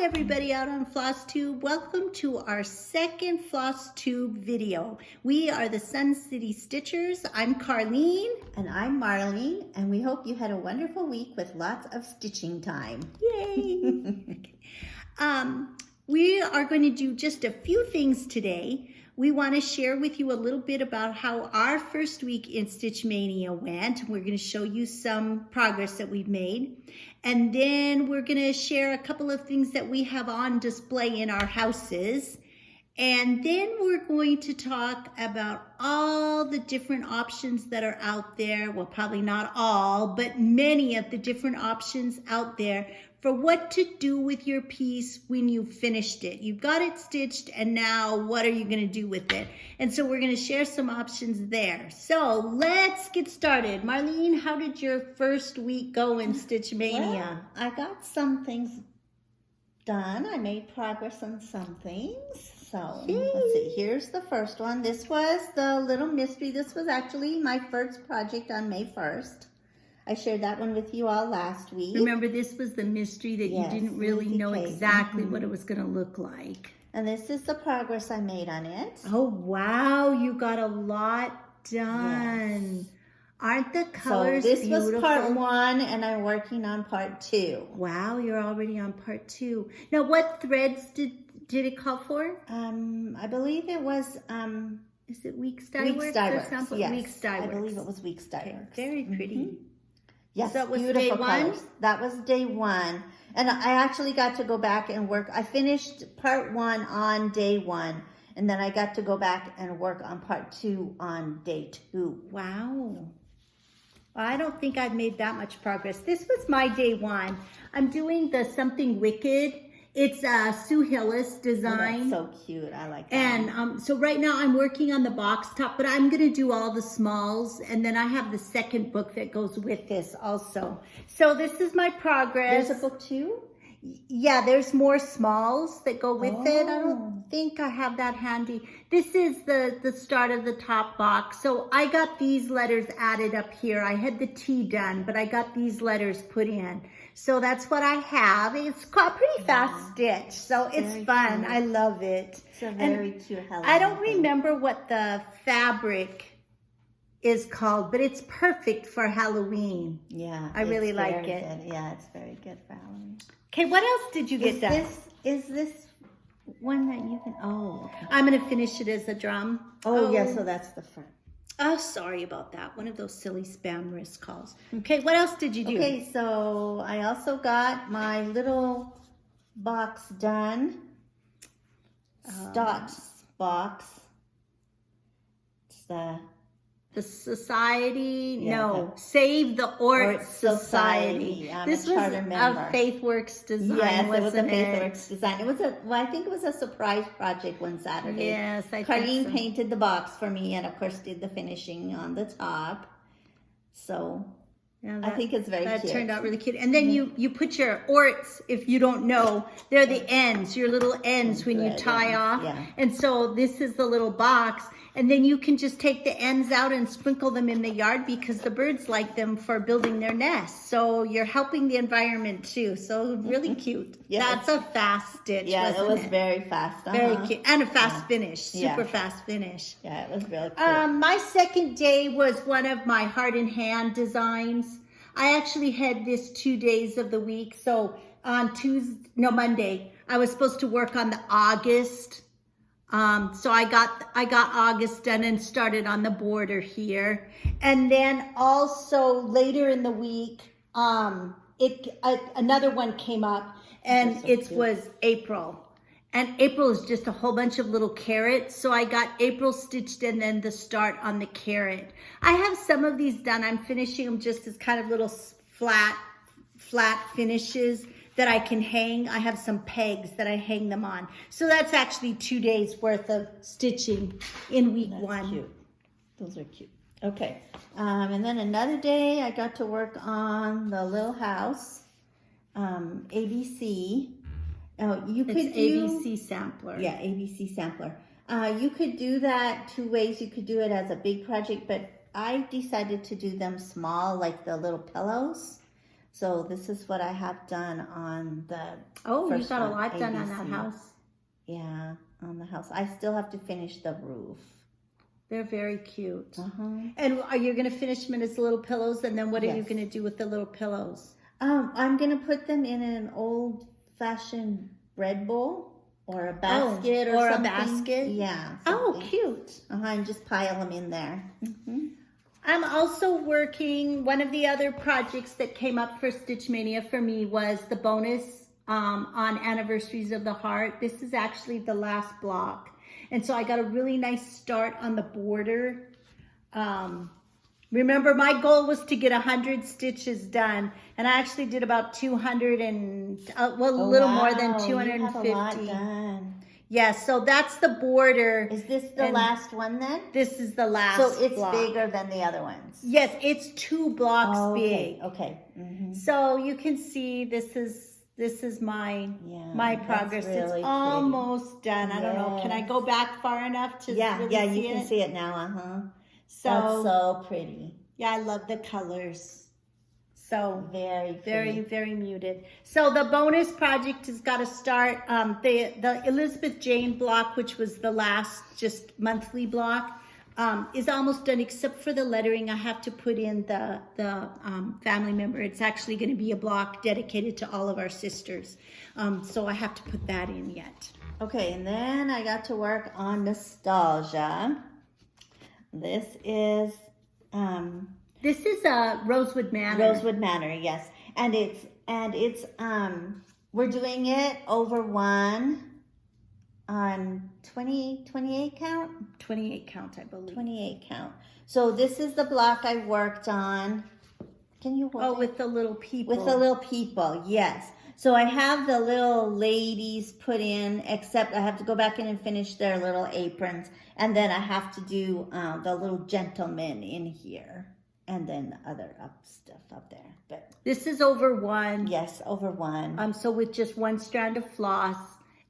everybody out on FlossTube. Welcome to our second FlossTube video. We are the Sun City Stitchers. I'm Carlene. And I'm Marlene, and we hope you had a wonderful week with lots of stitching time. Yay! We are going to do just a few things today. We want to share with you a little bit about how our first week in Stitch Mania went. We're going to show you some progress that we've made. And then we're going to share a couple of things that we have on display in our houses. And then we're going to talk about all the different options that are out there. Well, probably not all, but many of the different options out there for what to do with your piece when you've finished it. You've got it stitched, and now what are you going to do with it? And so we're going to share some options there. So let's get started. Marlene, how did your first week go in Stitch Mania? Well, I got some things done. I made progress on some things. So let's see, here's the first one. This was the little mystery. This was actually my first project on May 1st. I shared that one with you all last week. Remember, this was the mystery that you didn't really know exactly what it was going to look like. And this is the progress I made on it. Oh, wow. You got a lot done. Yes. Aren't the colors beautiful? So this was part 1, and I'm working on part 2. Wow, you're already on part 2. Now, what threads did it call for? I believe it was... is it Weeks Dye Works? Yes, Weeks Dye Works. I believe it was Weeks Dye Works. Okay, very pretty. Yes, so that was beautiful day 1? Colors. That was day 1. And I actually got to go back and work. I finished part 1 on day 1. And then I got to go back and work on part 2 on day 2. Wow. Well, I don't think I've made that much progress. This was my day 1. I'm doing the Something Wicked. It's a Sue Hillis design. Oh, that's so cute. I like that. And so right now I'm working on the box top, but I'm going to do all the smalls. And then I have the second book that goes with this also. So this is my progress. There's a book too? Yeah, there's more smalls that go with it. I don't think I have that handy. This is the start of the top box. So I got these letters added up here. I had the T done, but I got these letters put in. So that's what I have. It's quite pretty fast stitch, so it's fun. Cute. I love it. It's a very cute Halloween. I don't remember what the fabric is called, but it's perfect for Halloween. Yeah, I really like it. Good. Yeah, it's very good for Halloween. Okay, what else did you get done? Is this one that you can? Oh, okay. I'm gonna finish it as a drum. Oh, yeah. So that's the front. Oh, sorry about that. One of those silly spam risk calls. Okay, what else did you do? Okay, so I also got my little box done. Stots box. It's the Society, Save the Orts Society. This was a FaithWorks design, yes, wasn't it was a FaithWorks design. It was I think it was a surprise project one Saturday. Yes, I think Carlene so. painted the box for me and, of course, did the finishing on the top. So... yeah, I think it's very cute. That turned out really cute. And then you put your orts, if you don't know, they're the ends, your little ends when you tie off. Yeah. And so this is the little box. And then you can just take the ends out and sprinkle them in the yard because the birds like them for building their nests. So you're helping the environment too. So really cute. Yes. That's a fast stitch, yeah, it was very fast. Very cute. And a fast finish. Super fast finish. Yeah, it was really cute. My second day was one of my heart and hand designs. I actually had this 2 days of the week. So on Monday, I was supposed to work on the August. So I got August done and started on the border here. And then also later in the week, another one came up, and it was April. And April is just a whole bunch of little carrots. So I got April stitched and then the start on the carrot. I have some of these done. I'm finishing them just as kind of little flat finishes that I can hang. I have some pegs that I hang them on. So that's actually 2 days worth of stitching in week 1. Cute. Those are cute. Okay. And then another day I got to work on the little house, ABC. You could do ABC sampler. Yeah, ABC sampler. You could do that 2 ways. You could do it as a big project, but I decided to do them small, like the little pillows. So this is what I have done on the Oh, you first got a one, lot done on that ABC. house. Yeah, on the house. I still have to finish the roof. They're very cute. Uh-huh. And are you going to finish them as little pillows? And then what are you Yes. going to do with the little pillows? I'm going to put them in an old-fashioned bread bowl or a basket or something. a basket? Yeah. Oh, something. cute. And just pile them in there. I'm also working, one of the other projects that came up for Stitch Mania for me was the bonus on Anniversaries of the Heart. This is actually the last block. And so I got a really nice start on the border. Remember, my goal was to get 100 stitches done. And I actually did about 200 and, a little more than 250. You have a lot done. Yes, so that's the border. Is this the last one then? This is the last So it's block. bigger than the other ones. Yes, it's 2 blocks big. Okay. So you can see this is my progress. Really it's pretty. almost done. I don't know. Can I go back far enough to really see you can see it now. So that's so pretty. Yeah, I love the colors. So very pretty. very muted. So the bonus project has got to start. The Elizabeth Jane block, which was the last just monthly block, is almost done except for the lettering. I have to put in the family member. It's actually going to be a block dedicated to all of our sisters. So I have to put that in yet. Okay, and then I got to work on nostalgia. This is Rosewood Manor. Rosewood Manor, yes. And it's we're doing it over 1 on 28 count? 28 count, I believe. 28 count. So this is the block I worked on. Can you hold it? With the little people. With the little people, yes. So I have the little ladies put in, except I have to go back in and finish their little aprons. And then I have to do the little gentlemen in here. And then the other stuff up there. But this is over 1. Yes, over 1. So with just 1 strand of floss.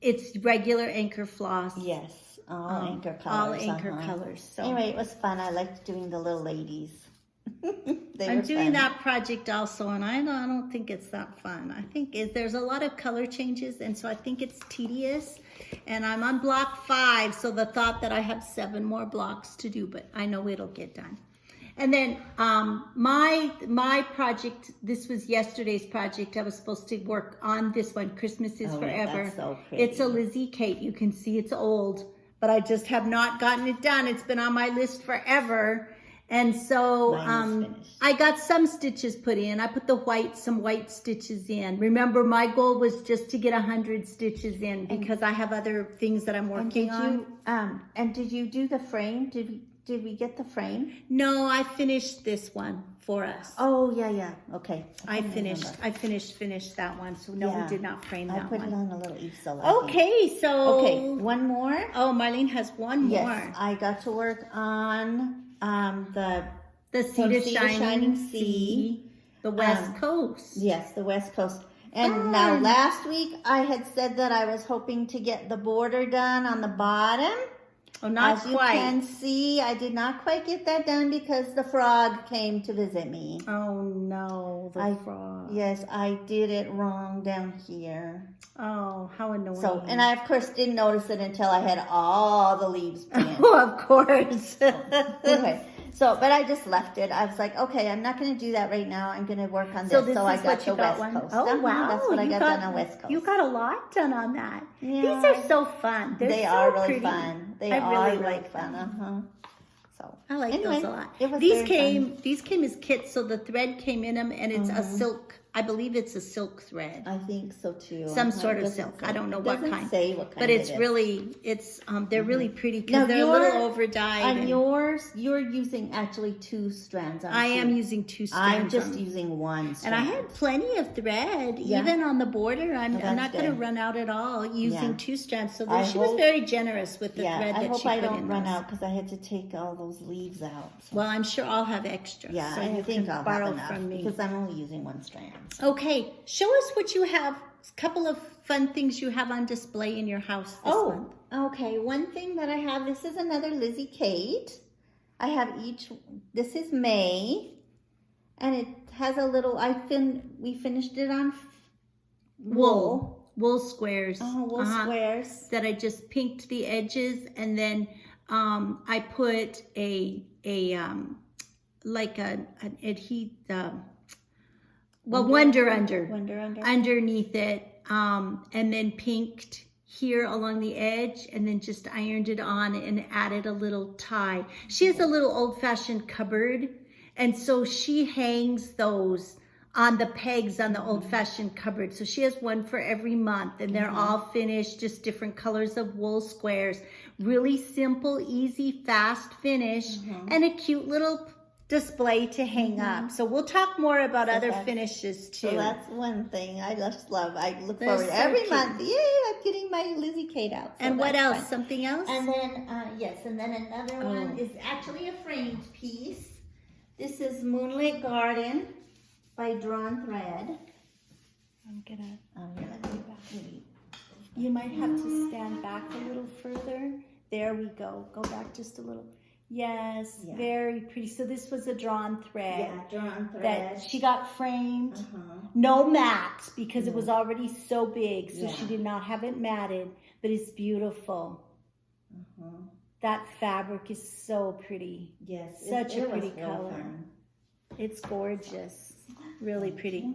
It's regular anchor floss. Yes, all anchor colors. All anchor colors. So anyway, it was fun. I liked doing the little ladies. I'm doing that project also, and I don't think it's that fun. I think there's a lot of color changes, and so I think it's tedious. And I'm on block 5, so the thought that I have 7 more blocks to do, but I know it'll get done. And then my project, this was yesterday's project. I was supposed to work on this one, Christmas is Forever. That's so pretty. It's a Lizzie Kate. You can see it's old, but I just have not gotten it done. It's been on my list forever. And so I got some stitches put in. I put some white stitches in. Remember, my goal was just to get 100 stitches in because I have other things that I'm working on. And did you do the frame? Did we get the frame? No, I finished this one for us. Oh, yeah. Okay. I finished that one. So no, we did not frame that one. I put it on a little easel. Okay, so. Okay, one more. Oh, Marlene has one more. Yes, I got to work on the Sea to Shining Sea, the West Coast. Yes, the West Coast. And now last week I had said that I was hoping to get the border done on the bottom. Oh, not As quite. you can see, I did not quite get that done because the frog came to visit me. Oh no, the frog. Yes, I did it wrong down here. Oh, how annoying. So, and I of course didn't notice it until I had all the leaves put in. Oh, of course. Anyway, but I just left it. I was like, okay, I'm not going to do that right now. I'm going to work on this. So this I is got what you the got West one. Coast. Oh, wow. That's what I got done on West Coast. You got a lot done on that. Yeah. These are so fun. They are really fun. They are really really like fun. them. So I like those a lot. It was These came as kits, so the thread came in them, and it's a silk. I believe it's a silk thread. I think so too. Some sort of silk. I don't know what kind. It doesn't say what kind. But it's it is. really, they're really pretty because they're a little over dyed. On yours, you're using actually 2 strands. I am using 2 strands. I'm just using 1 strand. And I had plenty of thread, even on the border. I'm not going to run out at all using 2 strands. So she was very generous with the thread that she put in. I hope I don't run out because I had to take all those leaves out. So. Well, I'm sure I'll have extra. Yeah, so I you think can I'll borrow have enough from me because I'm only using 1 strand. Okay, show us what you have. A couple of fun things you have on display in your house this month. Okay. One thing that I have, this is another Lizzie Kate. I have this is May. And it has a little, we finished it on wool squares. Oh, wool squares. That I just pinked the edges, and then I put like an adhesive, Wonder underneath it, and then pinked here along the edge, and then just ironed it on and added a little tie. She has a little old-fashioned cupboard, and so she hangs those on the pegs on the old-fashioned cupboard. So she has one for every month, and they're all finished, just different colors of wool squares. Really simple, easy, fast finish, and a cute little display to hang up. So we'll talk more about other finishes too. So that's one thing I just love. I look They're forward so every cute. month. Yay, I'm getting my Lizzie Kate out. So And what that's else? fun. Something else? And then, yes, and then another one is actually a framed piece. This is Moonlit Garden by Drawn Thread. I'm gonna. Maybe. You might have to stand back a little further. There we go. Go back just a little. Yes, Yeah. very pretty. So this was a drawn thread. Yeah, Drawn Thread. That she got framed. No mat, because it was already so big, so she Yeah. did not have it matted, but it's beautiful. That fabric is so pretty. Yes, Such a it was pretty real color. fun. It's gorgeous. Really pretty. you.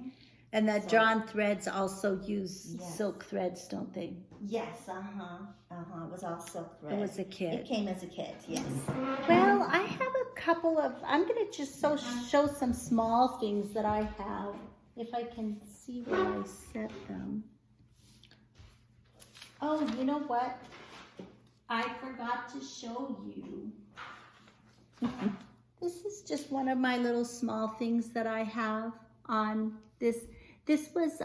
And the drawn threads also use Yes. silk threads, don't they? Yes, It was all silk thread. It was a kit. It came as a kit, yes. Well, I have a couple of, I'm going to just show some small things that I have, if I can see where I set them. Oh, you know what? I forgot to show you. This is just one of my little small things that I have on this. This was,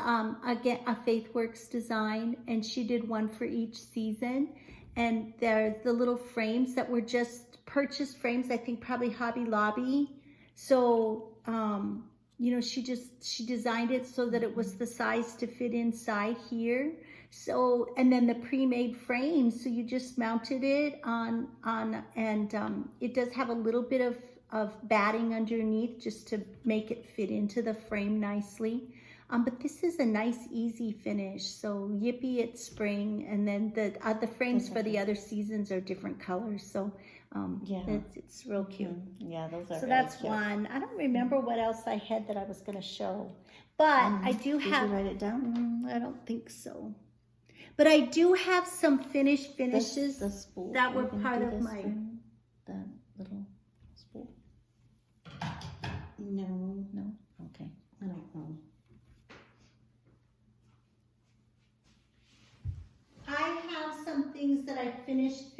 again, a Faithworks design, and she did one for each season. And they're the little frames that were just purchased frames, I think probably Hobby Lobby. So, you know, she designed it so that it was the size to fit inside here. So, and then the pre-made frame, so you just mounted it on and it does have a little bit of batting underneath just to make it fit into the frame nicely. But this is a nice, easy finish. So yippee, it's spring, and then the frames for the other seasons are different colors. So it's real cute. Yeah, those are. So really that's cute. one. I don't remember what else I had that I was going to show, but I do Did have. you write it down? I don't think so. But I do have some finishes The spool. that were You can part do of this my. one? The little spool. No. Okay. I don't know. I have some things that I finished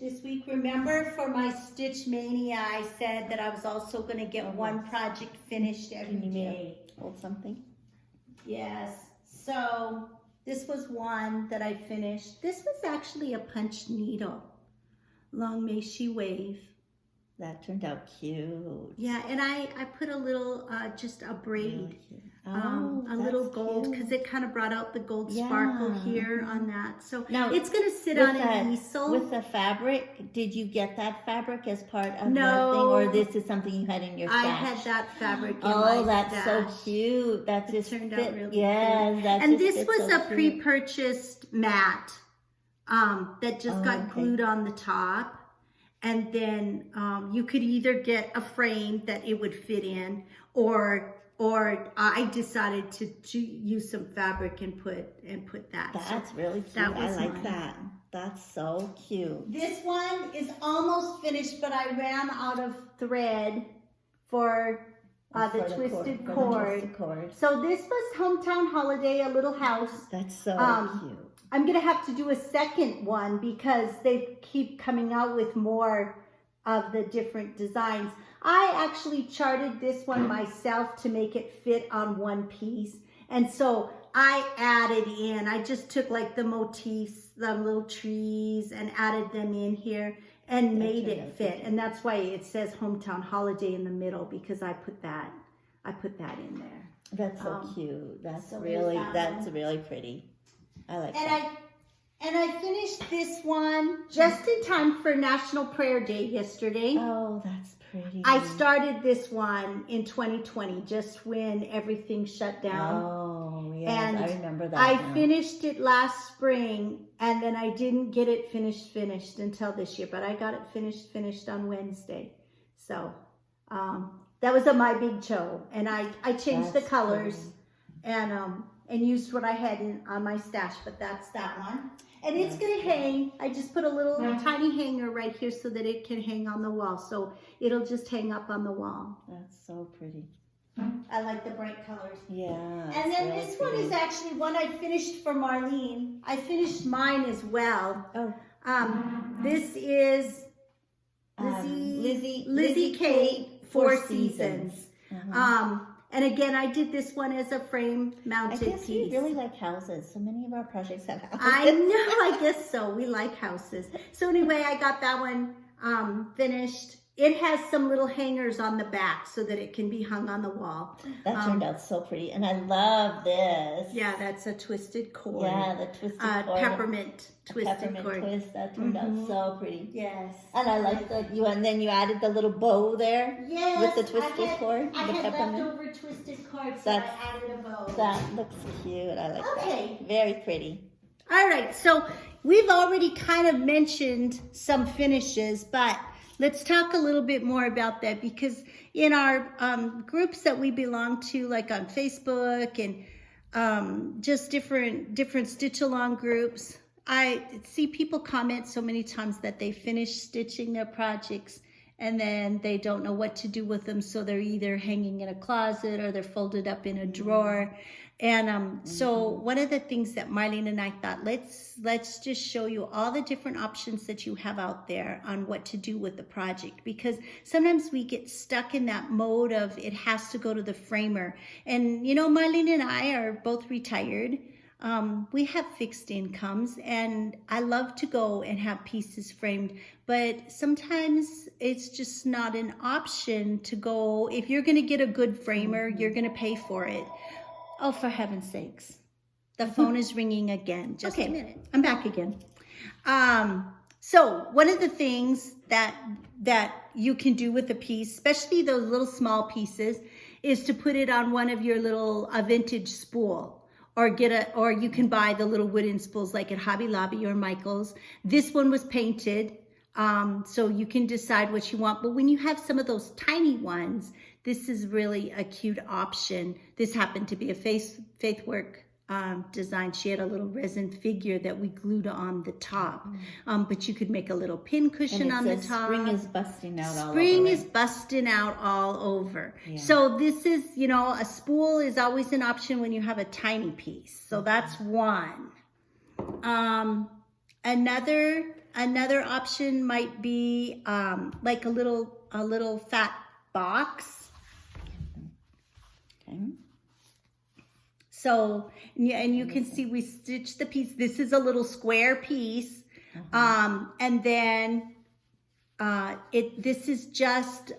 this week. Remember, for my Stitch Mania, I said that I was also going to get one project finished every day. Hold something. Yes. So this was one that I finished. This was actually a punched needle. Long may she wave. That turned out cute. Yeah, and I put a little, just a braid. Oh, a little gold, because it kind of brought out the gold sparkle here on that. So now it's going to sit on an easel. With the fabric, did you get that fabric as part of No. that thing, or this is something you had in your stash? I had that fabric in my that's stash. so cute. That just turned fit. out really Yes, cute. that And just this fits was so a cute. pre-purchased mat that just got okay. glued on the top. And then you could either get a frame that it would fit in, or I decided to use some fabric and put that. That's really cute. that was I like mine. that. That's so cute. This one is almost finished, but I ran out of thread for the twisted cord. So this was Hometown Holiday, a little house. That's so cute. I'm going to have to do a second one because they keep coming out with more of the different designs. I actually charted this one myself to make it fit on one piece. And so I added in, I just took like the motifs, the little trees, and added them in here and made it fit. And that's why it says Hometown Holiday in the middle, because I put that in there. That's so cute. That's so really, there's that that's one. really pretty. I like And that. I finished this one just in time for National Prayer Day yesterday. Oh, that's pretty. I started this one in 2020, just when everything shut down. Oh, yes, And I remember that. I now. finished it last spring, and then I didn't get it finished until this year, but I got it finished on Wednesday. So that was my big show, and I changed the That's colors cool. and used what I had on my stash, but that's that one. And it's gonna hang. I just put a little tiny hanger right here so that it can hang on the wall. So it'll just hang up on the wall. That's so pretty. I like the bright colors. Yeah. And then really this one is pretty. actually one I finished for Marlene. I finished mine as well. Oh. This is Lizzie Kate, Four Seasons. And again, I did this one as a frame mounted I guess piece. we really like houses. So many of our projects have houses. I know, I guess so. We like houses. So anyway, I got that one finished. It has some little hangers on the back so that it can be hung on the wall. That turned out so pretty. And I love this. Yeah, that's a twisted cord. Yeah, the twisted cord. Peppermint twisted cord. Twist. That turned out so pretty. Yes. And I like that and then you added the little bow there. Yes. With the twisted cord. I the had peppermint. leftover twisted cords, so I added a bow. That looks cute. I like that. Very pretty. All right, so we've already kind of mentioned some finishes, but let's talk a little bit more about that, because in our groups that we belong to, like on Facebook and just different stitch along groups, I see people comment so many times that they finish stitching their projects and then they don't know what to do with them, so they're either hanging in a closet or they're folded up in a drawer. And so one of the things that Marlene and I thought, let's just show you all the different options that you have out there on what to do with the project, because sometimes we get stuck in that mode of it has to go to the framer. And you know, Marlene and I are both retired. We have fixed incomes, and I love to go and have pieces framed, but sometimes it's just not an option to go. If you're going to get a good framer, you're going to pay for it. Oh, for heaven's sakes. The phone is ringing again. Just a minute. I'm back again. So one of the things that you can do with a piece, especially those little small pieces, is to put it on one of your little vintage spool. Or you can buy the little wooden spools like at Hobby Lobby or Michael's. This one was painted, so you can decide what you want. But when you have some of those tiny ones, this is really a cute option. This happened to be a Faithwork design. She had a little resin figure that we glued on the top. But you could make a little pin cushion on the top. Spring is busting out all over. Spring is busting out all over. Yeah. So this is, you know, a spool is always an option when you have a tiny piece. So that's one. Another option might be like a little fat box. Okay. So, and you can see we stitched the piece. This is a little square piece. And then this is just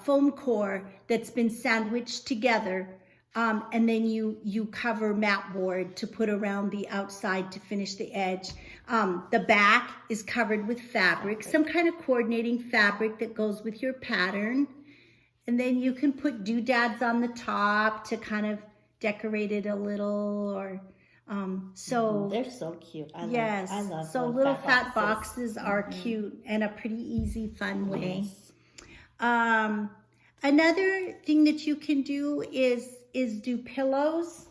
foam core that's been sandwiched together. And then you cover mat board to put around the outside to finish the edge. The back is covered with fabric, some kind of coordinating fabric that goes with your pattern. And then you can put doodads on the top to kind of decorate it a little, or so they're so cute. I love so little fat boxes are cute and a pretty easy, fun way. Another thing that you can do is do pillows.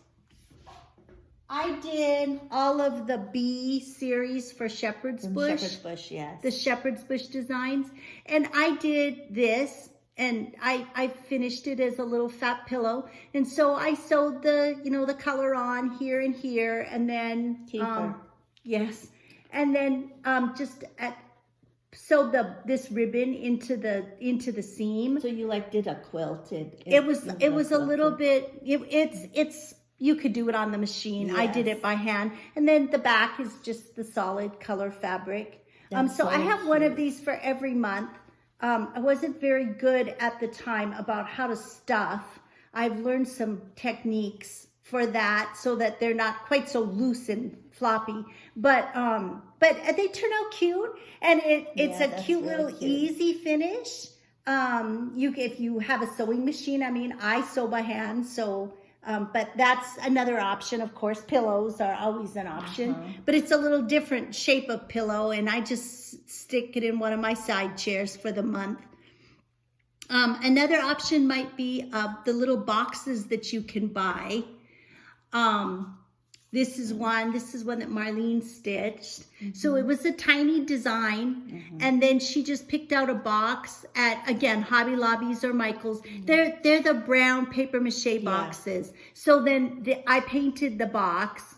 I did all of the B series for Shepherd's Bush. Shepherd's Bush, yes. The Shepherd's Bush designs, and I did this. And I finished it as a little fat pillow. And so I sewed the color on here and here. And then, yes. And then sewed this ribbon into the seam. So you did a quilted. It was a little bit, it's you could do it on the machine. Yes. I did it by hand. And then the back is just the solid color fabric. So I have one of these for every month. I wasn't very good at the time about how to stuff. I've learned some techniques for that so that they're not quite so loose and floppy. But they turn out cute, and it's a cute little easy finish. if you have a sewing machine, I mean, I sew by hand, so, but that's another option. Of course, pillows are always an option, but it's a little different shape of pillow, and I just stick it in one of my side chairs for the month. Another option might be the little boxes that you can buy. This is one that Marlene stitched. So it was a tiny design, and then she just picked out a box at, again, Hobby Lobby's or Michael's. They're the brown paper mache boxes. So then I painted the box,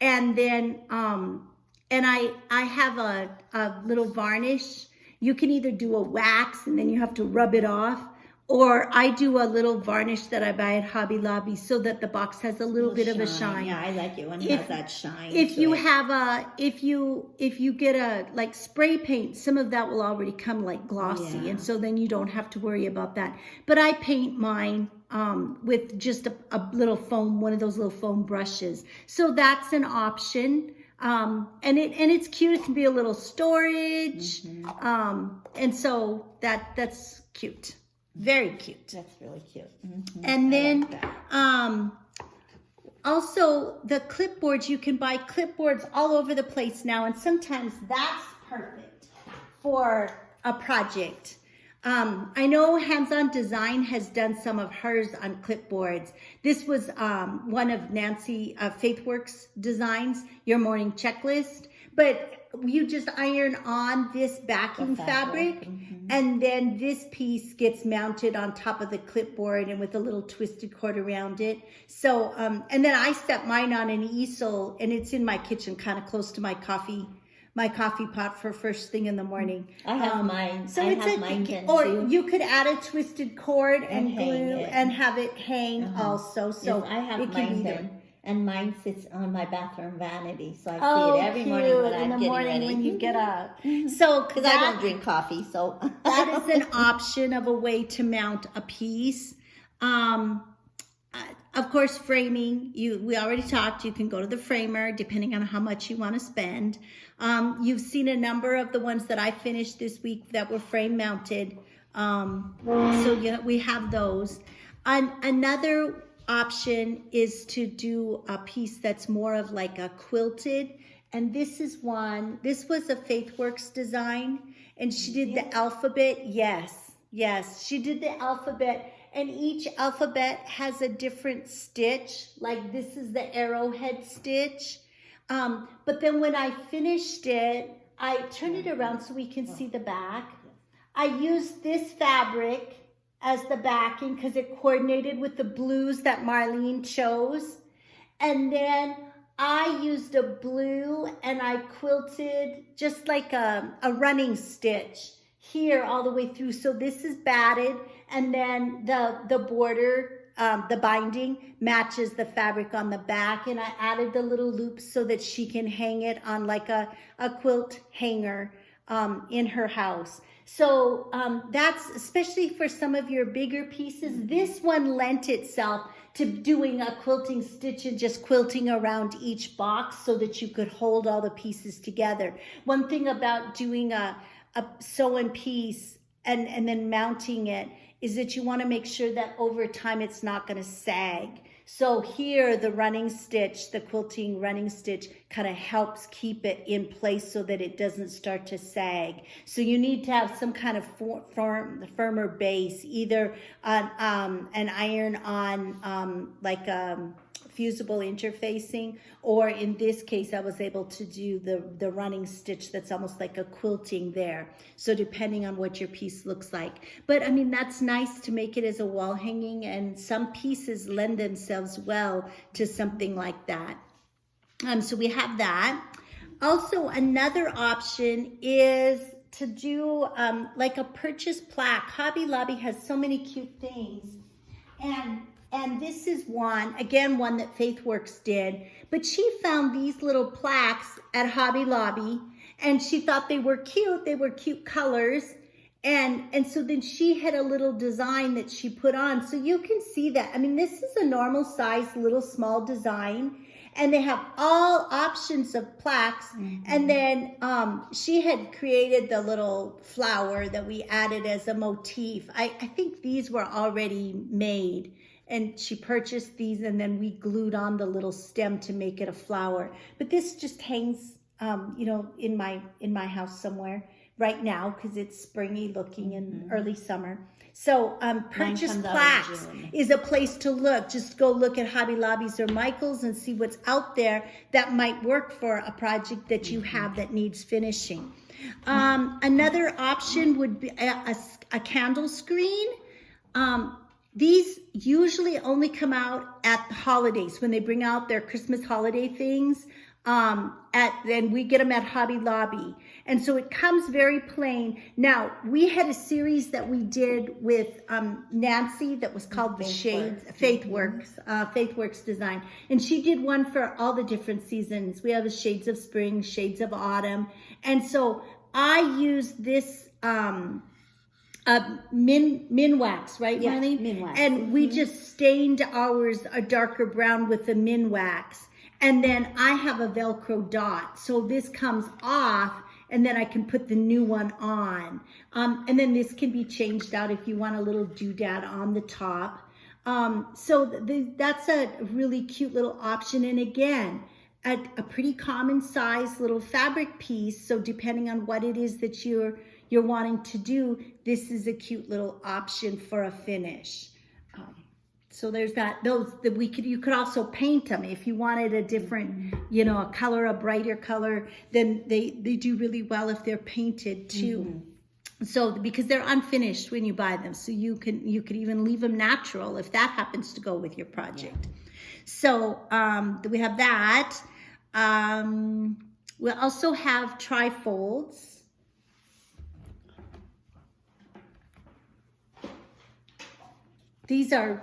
and then and I have a little varnish. You can either do a wax and then you have to rub it off, or I do a little varnish that I buy at Hobby Lobby so that the box has a little bit of a shine. Yeah, I like it when it has that shine. If you have if you get a like spray paint, some of that will already come like glossy, and so then you don't have to worry about that. But I paint mine with just a little foam, one of those little foam brushes. So that's an option. And it's cute. It can be a little storage. And so that's cute. Very cute. That's really cute. And then also the clipboards, you can buy clipboards all over the place now, and sometimes that's perfect for a project. I know Hands-On Design has done some of hers on clipboards. This was one of Nancy Faithworks' designs, Your Morning Checklist. But you just iron on this backing fabric, and then this piece gets mounted on top of the clipboard and with a little twisted cord around it. So, and then I set mine on an easel, and it's in my kitchen, kind of close to my coffee pot for first thing in the morning. I have mine. So Or you could add a twisted cord and glue and have it hang also. So yes, I have mine there. And mine sits on my bathroom vanity, so I see it every morning when I'm getting ready. When you get up. So, because I don't drink coffee, so that is an option of a way to mount a piece. Of course, framing. We already talked. You can go to the framer, depending on how much you want to spend. You've seen a number of the ones that I finished this week that were frame mounted. So we have those. Another option is to do a piece that's more of like a quilted, and this was a Faithworks design, and she did the alphabet. Yes, she did the alphabet, and each alphabet has a different stitch. Like this is the arrowhead stitch, but then when I finished it, I turned it around so we can see the back. I used this fabric as the backing because it coordinated with the blues that Marlene chose. And then I used a blue and I quilted just like a running stitch here all the way through. So this is batted, and then the border, the binding matches the fabric on the back, and I added the little loops so that she can hang it on like a quilt hanger in her house. So that's especially for some of your bigger pieces. This one lent itself to doing a quilting stitch and just quilting around each box so that you could hold all the pieces together. One thing about doing a sew-in piece and then mounting it is that you want to make sure that over time it's not going to sag. So here, the running stitch, the quilting running stitch, kind of helps keep it in place so that it doesn't start to sag. So you need to have some kind of firmer base, either an iron-on like fusible interfacing, or in this case, I was able to do the running stitch that's almost like a quilting there. So depending on what your piece looks like. But I mean, that's nice to make it as a wall hanging, and some pieces lend themselves well to something like that. So we have that. Also, another option is to do like a purchase plaque. Hobby Lobby has so many cute things. And this is one that Faithworks did, but she found these little plaques at Hobby Lobby, and she thought they were cute. They were cute colors. And so then she had a little design that she put on. So you can see that. I mean, this is a normal size, little small design. and they have all options of plaques. And then she had created the little flower that we added as a motif. I think these were already made, and she purchased these, and then we glued on the little stem to make it a flower. But this just hangs, you know, in my house somewhere right now because it's springy looking in early summer. So purchase plaques is a place to look. Just go look at Hobby Lobby's or Michael's and see what's out there that might work for a project that you have that needs finishing. Another option would be a candle screen. These usually only come out at the holidays when they bring out their Christmas holiday things. Then we get them at Hobby Lobby. And so it comes very plain. Now, we had a series that we did with Nancy that was called the Shades, Faithworks Design. And she did one for all the different seasons. We have the shades of spring, shades of autumn. And so I use this min wax, right, Marlene? Min wax. And we just stained ours a darker brown with the min wax. And then I have a Velcro dot. So this comes off, and then I can put the new one on. And then this can be changed out if you want a little doodad on the top. So that's a really cute little option. And again, a pretty common size little fabric piece. So depending on what it is that you're wanting to do, this is a cute little option for a finish. So there's that. You could also paint them if you wanted a different, you know, a color, a brighter color. Then they do really well if they're painted too. So because they're unfinished when you buy them, so you could even leave them natural if that happens to go with your project. So we have that. We also have trifolds. These are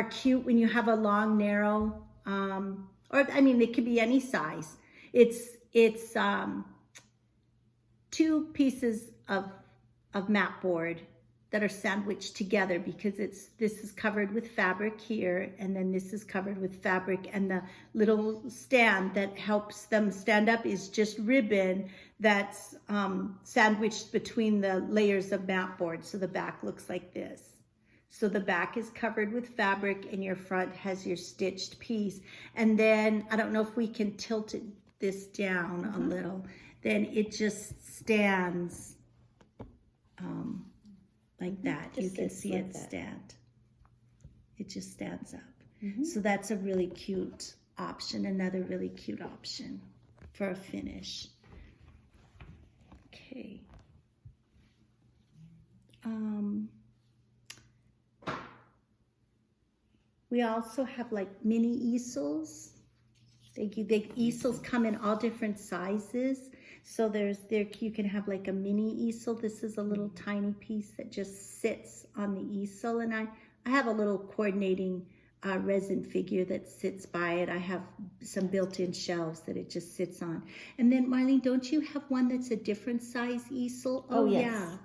cute when you have a long, narrow, or I mean, they could be any size. It's 2 pieces of mat board that are sandwiched together because this is covered with fabric here, and then this is covered with fabric, and the little stand that helps them stand up is just ribbon that's sandwiched between the layers of mat board. So the back looks like this. So the back is covered with fabric and your front has your stitched piece. And then, I don't know if we can tilt this down a little, then it just stands like that. You can see it stand. It just stands up. So that's a really cute option, another really cute option for a finish. Okay. We also have like mini easels. The easels come in all different sizes. So you can have like a mini easel. This is a little tiny piece that just sits on the easel. And I have a little coordinating resin figure that sits by it. I have some built-in shelves that it just sits on. And then Marlene, don't you have one that's a different size easel? Oh yes. Yeah.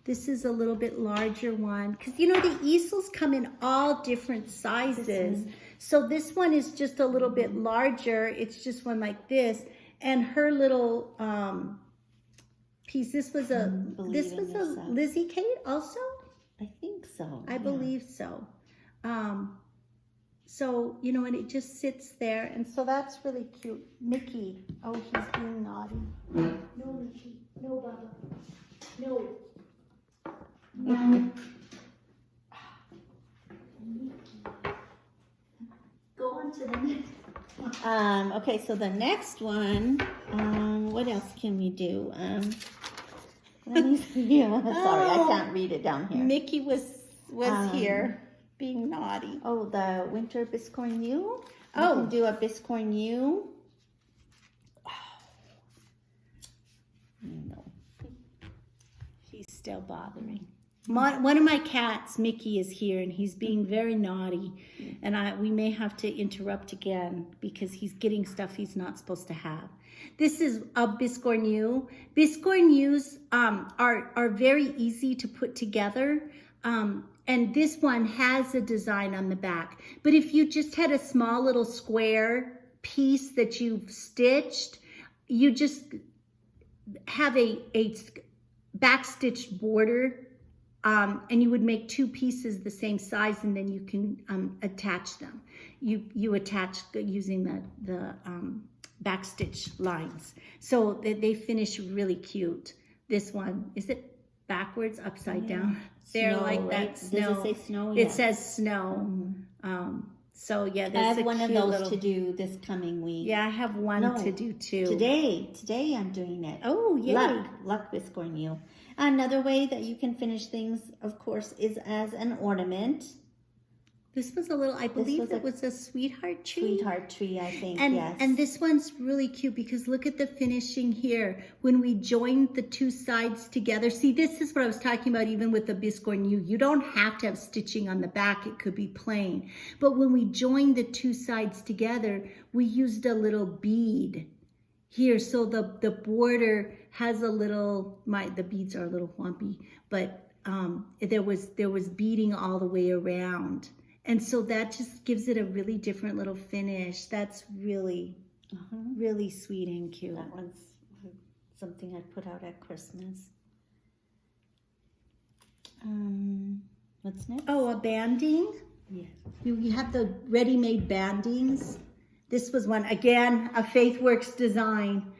This is a little bit larger one because, you know, the easels come in all different sizes. So this one is just a little bit larger. It's just one like this. And her little piece, this was a Lizzie Kate also? I think so. I believe so. So, you know, and it just sits there. And so that's really cute. Mickey. Oh, he's being naughty. No, Mickey. No, Bubba. No. Go on to the next one. Okay, so the next one, what else can we do? Let me see. Sorry, I can't read it down here. Mickey was here being naughty. Oh, the winter biscorn U. Oh, we can do a biscorn U. No, he's still bothering. One of my cats, Mickey, is here and he's being very naughty, and we may have to interrupt again because he's getting stuff he's not supposed to have. This is a biscorn U. Biscorn U's are very easy to put together, and this one has a design on the back. But if you just had a small little square piece that you've stitched, you just have a backstitched border, and you would make 2 pieces the same size, and then you can attach them. You attach using the backstitch lines, so they finish really cute. This one, is it backwards, upside down? They're Snow, like right? that snow. Does it say snow? It Yes. says snow. So yeah, I there's have one of cute those little, to do this coming week. Yeah, I have one No, to do too. Today I'm doing it. Oh, yay. Luck Biscornu. Another way that you can finish things, of course, is as an ornament. This was a little, I believe it was a sweetheart tree. Sweetheart tree, I think, And, yes. and this one's really cute because look at the finishing here. When we joined the 2 sides together, see, this is what I was talking about even with the biscornu. You don't have to have stitching on the back. It could be plain. But when we joined the 2 sides together, we used a little bead here. So the border has a little, the beads are a little whompy, but there was beading all the way around. And so that just gives it a really different little finish. That's really, really sweet and cute. That one's something I put out at Christmas. What's next? Oh, a banding? Yeah. You have the ready-made bandings. This was one, again, a FaithWorks design.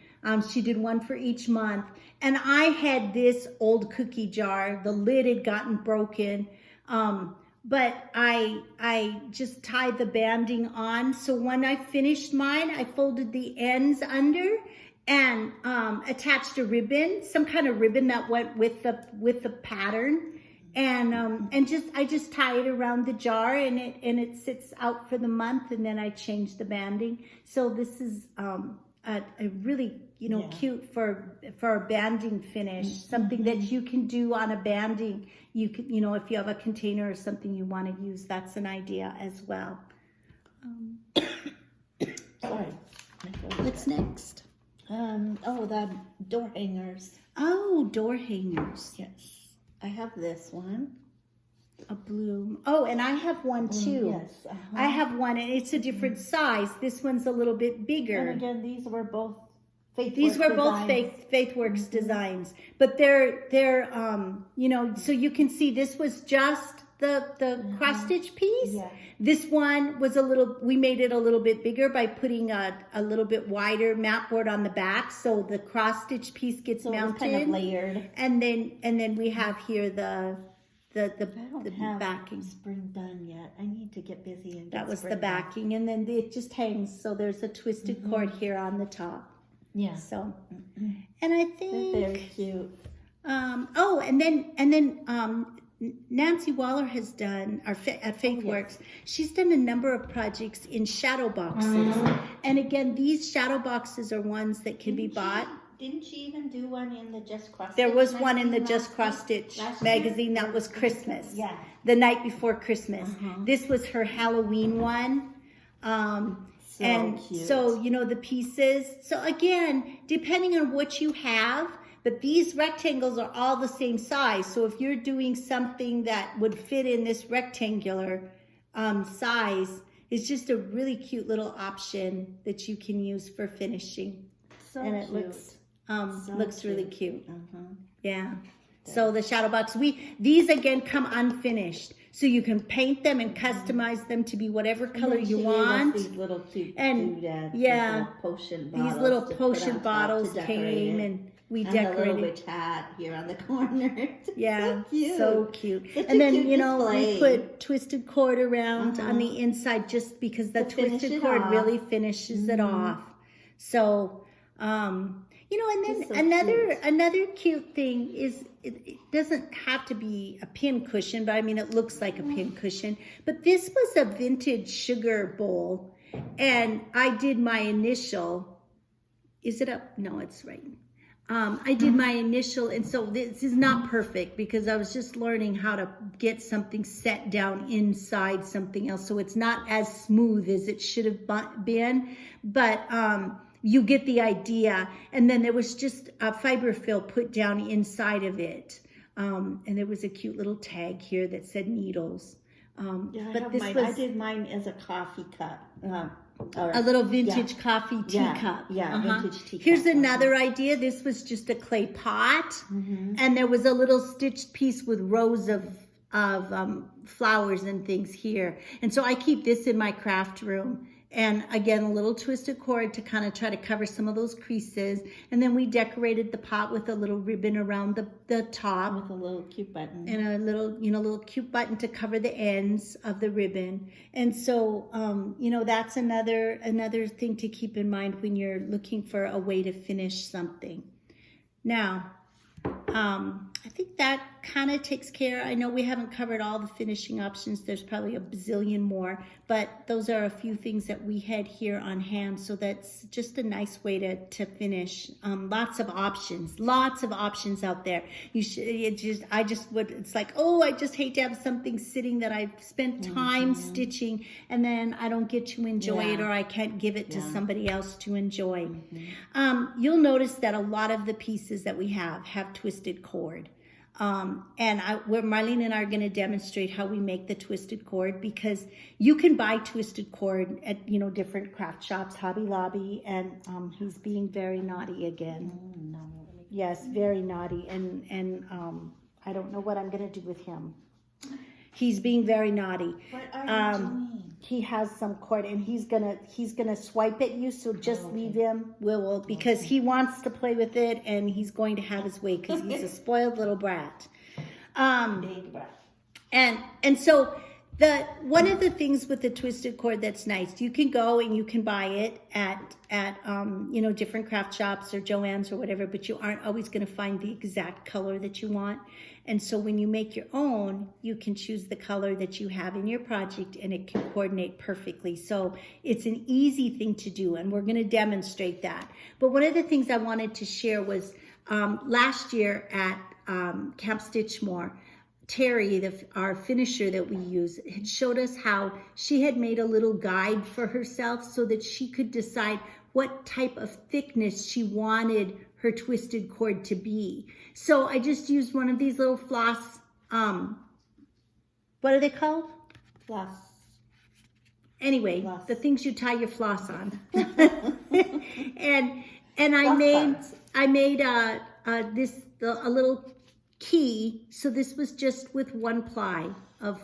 She did one for each month. And I had this old cookie jar. The lid had gotten broken. But I just tied the banding on. So when I finished mine, I folded the ends under and attached a ribbon, some kind of ribbon that went with the pattern. And I just tie it around the jar, and it sits out for the month, and then I change the banding. So this is a really cute for a banding finish, something that you can do on a banding. You can, if you have a container or something you want to use, that's an idea as well. Sorry. What's next? The door hangers. Oh, door hangers. Yes. I have this one. A blue. Oh, and I have one too. Yes. I have one, and it's a different size. This one's a little bit bigger. And again, these were both FaithWorks designs, but they're so you can see this was just the cross stitch piece. Yeah. This one was we made it a little bit bigger by putting a little bit wider mat board on the back, so the cross stitch piece gets mounted. It was kind of layered. And then we have here the I don't have backing. spring done yet. I need to get busy and get That was spring the backing, and then it just hangs. So there's a twisted cord here on the top. Yeah. So, and I think they're very cute. and then Nancy Waller has done at FaithWorks. She's done a number of projects in shadow boxes, and again, these shadow boxes are ones that can be bought. Didn't she even do one in the Just Cross? There was one in the Just Cross Stitch magazine that was Christmas. Yeah. The night before Christmas. This was her Halloween one. And cute. so, the pieces. So again, depending on what you have, but these rectangles are all the same size. So if you're doing something that would fit in this rectangular size, it's just a really cute little option that you can use for finishing. And it cute. looks really cute. Yeah. So the shadow box, these again come unfinished. So you can paint them and customize them to be whatever color you want. These little cute and doodads, these little potion bottles came and we decorated. And a little witch hat here on the corner. Yeah, so cute. And then, we put twisted cord around on the inside just because the twisted cord really finishes it off. So, and then another cute thing is it doesn't have to be a pin cushion, but I mean, it looks like a pin cushion. But this was a vintage sugar bowl, and I did my initial. Is it up? No, it's right. I did my initial, and so this is not perfect because I was just learning how to get something set down inside something else. So it's not as smooth as it should have been, but you get the idea. And then there was just a fiber fill put down inside of it. And there was a cute little tag here that said needles. Yeah, I but have this mine. was I did mine as a coffee cup. Or a little vintage coffee teacup. Vintage teacup. Here's another idea. This was just a clay pot, and there was a little stitched piece with rows of flowers and things here. And so I keep this in my craft room. And again, a little twisted cord to kind of try to cover some of those creases. And then we decorated the pot with a little ribbon around the top. With a little cute button. And a little, little cute button to cover the ends of the ribbon. And so, that's another thing to keep in mind when you're looking for a way to finish something. Now, I think that kind of takes care. I know we haven't covered all the finishing options. There's probably a bazillion more, but those are a few things that we had here on hand. So that's just a nice way to finish. Lots of options out there. It's like, oh, I just hate to have something sitting that I've spent time stitching and then I don't get to enjoy it, or I can't give it to somebody else to enjoy. You'll notice that a lot of the pieces that we have twisted cord. Where Marlene and I are going to demonstrate how we make the twisted cord, because you can buy twisted cord at different craft shops, Hobby Lobby, and he's being very naughty again. No. Yes, very naughty, and I don't know what I'm going to do with him. He's being very naughty. What are you doing? He has some cord, and he's gonna swipe at you. So just leave him, because he wants to play with it, and he's going to have his way because he's a spoiled little brat. Big brat. And so one of the things with the twisted cord that's nice, you can go and you can buy it at different craft shops or Joann's or whatever, but you aren't always going to find the exact color that you want. And so when you make your own, you can choose the color that you have in your project, and it can coordinate perfectly. So it's an easy thing to do, and we're going to demonstrate that. But one of the things I wanted to share was last year at Camp Stitchmore, Terry, our finisher that we use, had showed us how she had made a little guide for herself so that she could decide what type of thickness she wanted her twisted cord to be. So I just used one of these little floss, what are they called? Floss. Anyway, Floss. The things you tie your floss on. and Floss I made a little key. So this was just with 1 ply of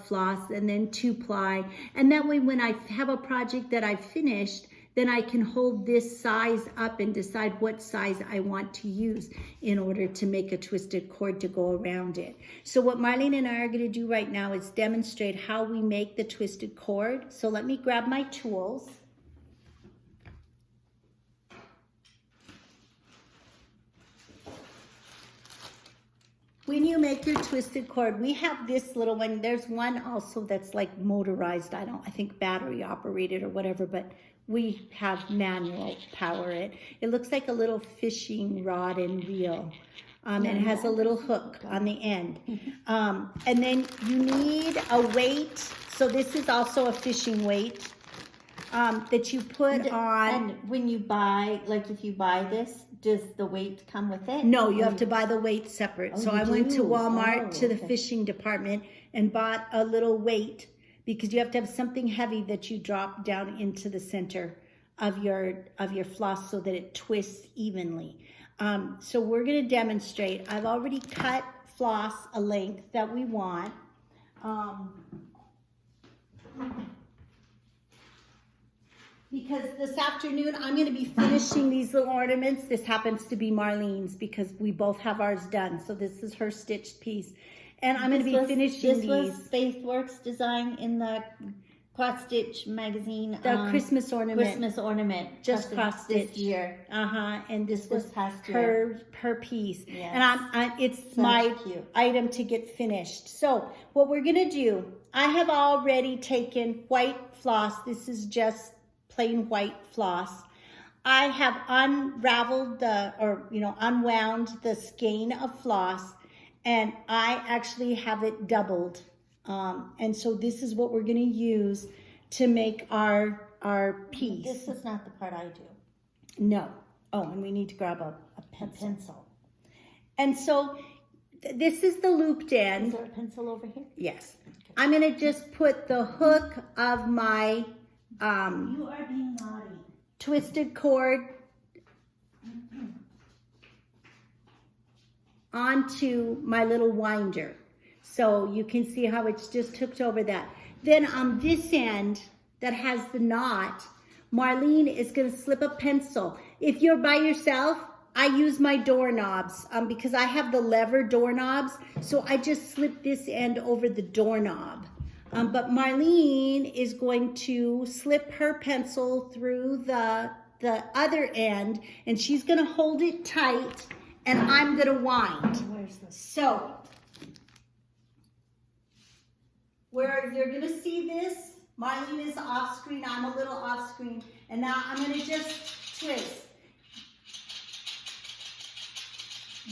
floss, and then 2 ply. And that way when I have a project that I've finished, then I can hold this size up and decide what size I want to use in order to make a twisted cord to go around it. So what Marlene and I are going to do right now is demonstrate how we make the twisted cord. So let me grab my tools. When you make your twisted cord, we have this little one. There's one also that's like motorized. I think battery operated or whatever, but we have manual power it. It looks like a little fishing rod and reel. And it has a little hook on the end. And then you need a weight. So this is also a fishing weight that you put on. And when you buy, like if you buy this, does the weight come with it? No, you have to buy the weight separate. Oh, so you I went to do? Walmart to the Okay. fishing department and bought a little weight, because you have to have something heavy that you drop down into the center of your floss so that it twists evenly. So we're going to demonstrate. I've already cut floss a length that we want. Because this afternoon I'm going to be finishing these little ornaments. This happens to be Marlene's because we both have ours done. So this is her stitched piece. And I'm going to be finishing these. This was Faithworks design in the Cross Stitch magazine. The Christmas ornament. Christmas ornament. Just cross stitch. This year. And this was past year. her piece. Yes. And it's my cute. item to get finished. So what we're going to do, I have already taken white floss. This is just plain white floss. I have unraveled unwound the skein of floss, and I actually have it doubled. And so this is what we're going to use to make our piece. This is not the part I do. No. Oh, and we need to grab a pencil. And so this is the looped Is end. there a pencil over here? Yes. I'm going to just put the hook of my You are being naughty. twisted cord onto my little winder. So you can see how it's just hooked over that. Then on this end that has the knot, Marlene is going to slip a pencil. If you're by yourself, I use my doorknobs because I have the lever doorknobs. So I just slip this end over the doorknob. But Marlene is going to slip her pencil through the other end, and she's going to hold it tight, and I'm going to wind. Where's this? So, where you're going to see this, Marlene is off screen, I'm a little off screen, and now I'm going to just twist.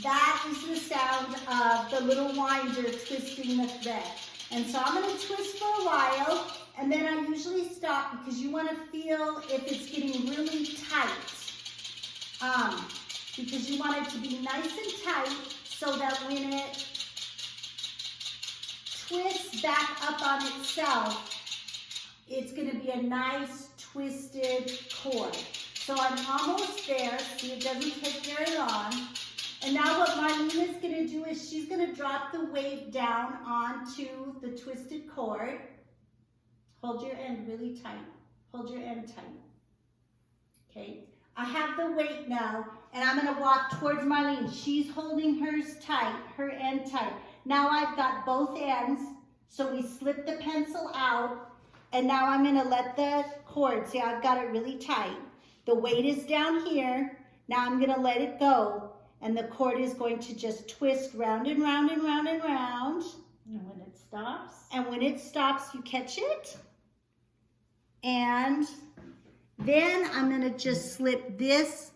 That is the sound of the little winder twisting the thread. And so I'm going to twist for a while, and then I usually stop because you want to feel if it's getting really tight. Because you want it to be nice and tight so that when it twists back up on itself, it's going to be a nice twisted cord. So I'm almost there. See, it doesn't take very long. And now what Marlene is going to do is she's going to drop the weight down onto the twisted cord. Hold your end really tight. Hold your end tight. Okay. I have the weight now, and I'm going to walk towards Marlene. She's holding hers tight, her end tight. Now I've got both ends, so we slip the pencil out, and now I'm going to let the cord, see, I've got it really tight. The weight is down here. Now I'm going to let it go. And the cord is going to just twist round and round and round and round. And when it stops? And when it stops, you catch it. And then I'm going to just slip this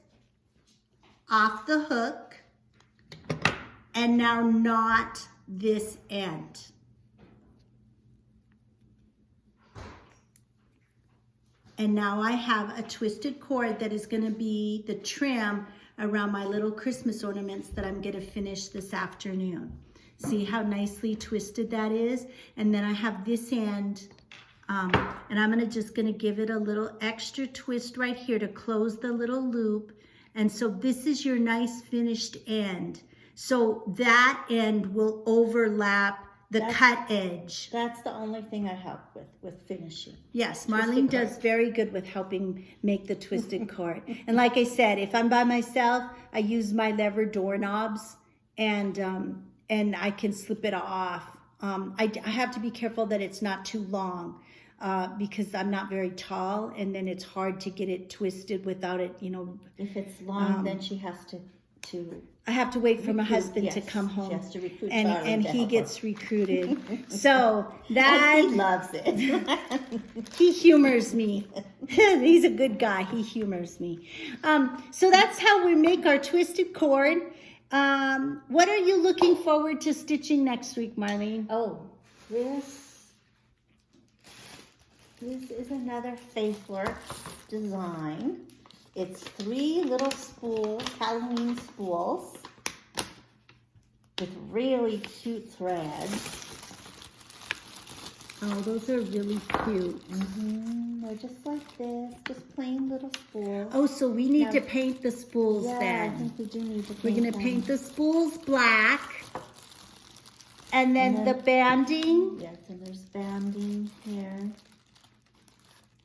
off the hook. And now knot this end. And now I have a twisted cord that is going to be the trim around my little Christmas ornaments that I'm going to finish this afternoon. See how nicely twisted that is? And then I have this end, and I'm just going to give it a little extra twist right here to close the little loop. And so this is your nice finished end. So that end will overlap the cut edge. That's the only thing I help with finishing. Yes, Marlene does very good with helping make the twisted cord. And like I said, if I'm by myself, I use my lever doorknobs, and I can slip it off. I have to be careful that it's not too long because I'm not very tall, and then it's hard to get it twisted without it, you know. If it's long, then she has to I have to wait for my husband to come home. She has to recruit and he gets recruited. So that and he loves it. he humors me. He's a good guy. He humors me. So that's how we make our twisted cord. What are you looking forward to stitching next week, Marlene? Oh, this is another Faithworks design. It's 3 little spools, Halloween spools, with really cute threads. Oh, those are really cute. They're just like this, just plain little spools. Oh, so we need to paint the spools Yeah, then. I think we do need to paint We're going to them. paint the spools black. And then the banding. Yes, and there's banding here.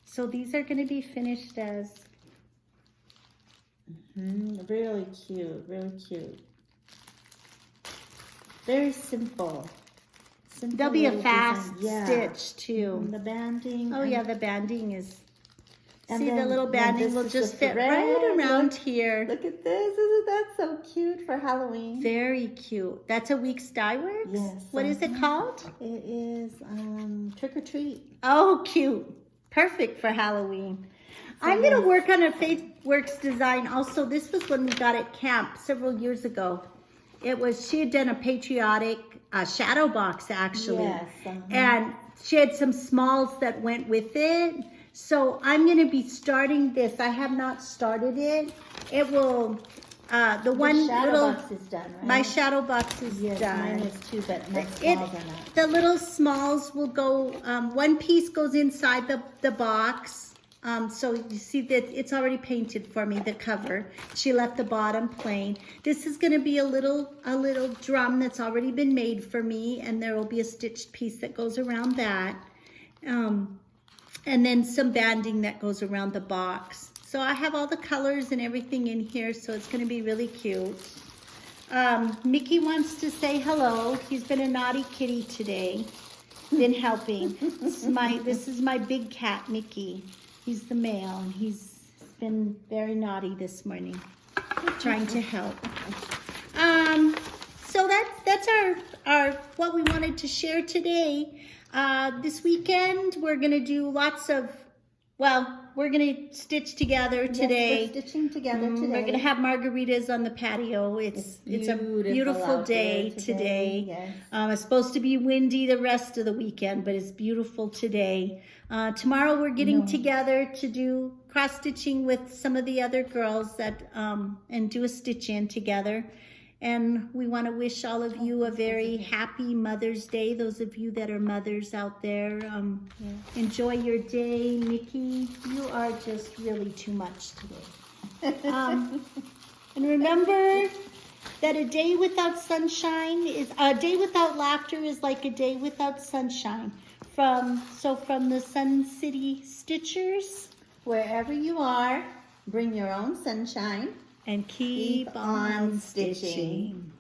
So these are going to be finished as... Really cute, really cute. Very simple. There'll be a little fast design. stitch too. The banding. Oh and- yeah, the banding is... and See, the then- little then banding this will is just the fit thread. right around Look- here. Look at this. Isn't that so cute for Halloween? Very cute. That's a Weeks Dye Works? Yes. What is it called? It is Trick or Treat. Oh, cute. Perfect for Halloween. I'm going to work on a Faithworks design also. This was one we got at camp several years ago. She had done a patriotic shadow box actually. Yes. And she had some smalls that went with it. So I'm going to be starting this. I have not started it. It will, The one shadow little, box is done, right? my shadow box is Yes, done. mine is too, but my It, smalls are not. the little smalls will go, one piece goes inside the box. So you see that it's already painted for me, the cover. She left the bottom plain. This is gonna be a little drum that's already been made for me, and there will be a stitched piece that goes around that. And then some banding that goes around the box. So I have all the colors and everything in here, so it's gonna be really cute. Mickey wants to say hello. He's been a naughty kitty today. Been helping. This is my big cat, Mickey. He's the male, and he's been very naughty this morning, trying to help. So that's our what we wanted to share today. This weekend we're gonna do lots of, we're gonna stitch together today. Yes, we're stitching together today. We're gonna have margaritas on the patio. It's a beautiful day today. Yes. It's supposed to be windy the rest of the weekend, but it's beautiful today. Tomorrow we're getting together to do cross stitching with some of the other girls that and do a stitch in together. And we want to wish all of you a very happy Mother's Day. Those of you that are mothers out there, enjoy your day. Nikki, you are just really too much today. And remember that a day without sunshine is a day without laughter is like a day without sunshine. From the Sun City Stitchers, Wherever you are, bring your own sunshine. and keep on stitching.